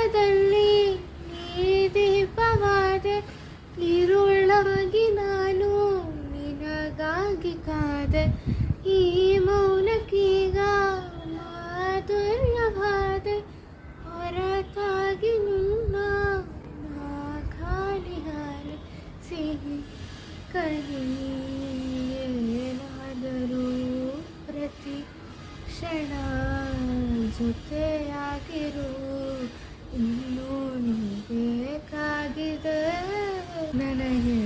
ಹೃದಯದಲ್ಲಿ ನೀ ದೀಪವಾದೆ, ಇರುಳಾಗಿ ನಾನು ನಿನಗಾಗಿ ಕಾದೆ. ಈ ಮೌನಕ್ಕೀಗ ಮಾಧುರ್ಯವಾದೆ, ಹೊರತಾಗಿ ನಿನ್ನ ನಾ ಖಾಲಿ ಹಾಲೆ. ಸಿಹಿ ಕಹಿ ಏನಾದರೂ ಪ್ರತಿ ಕ್ಷಣ ಜೊತೆಯಾಗಿರು, ಇನ್ನೂ ನೀ ಬೇಕಾಗಿದೆ ನನಗೆ.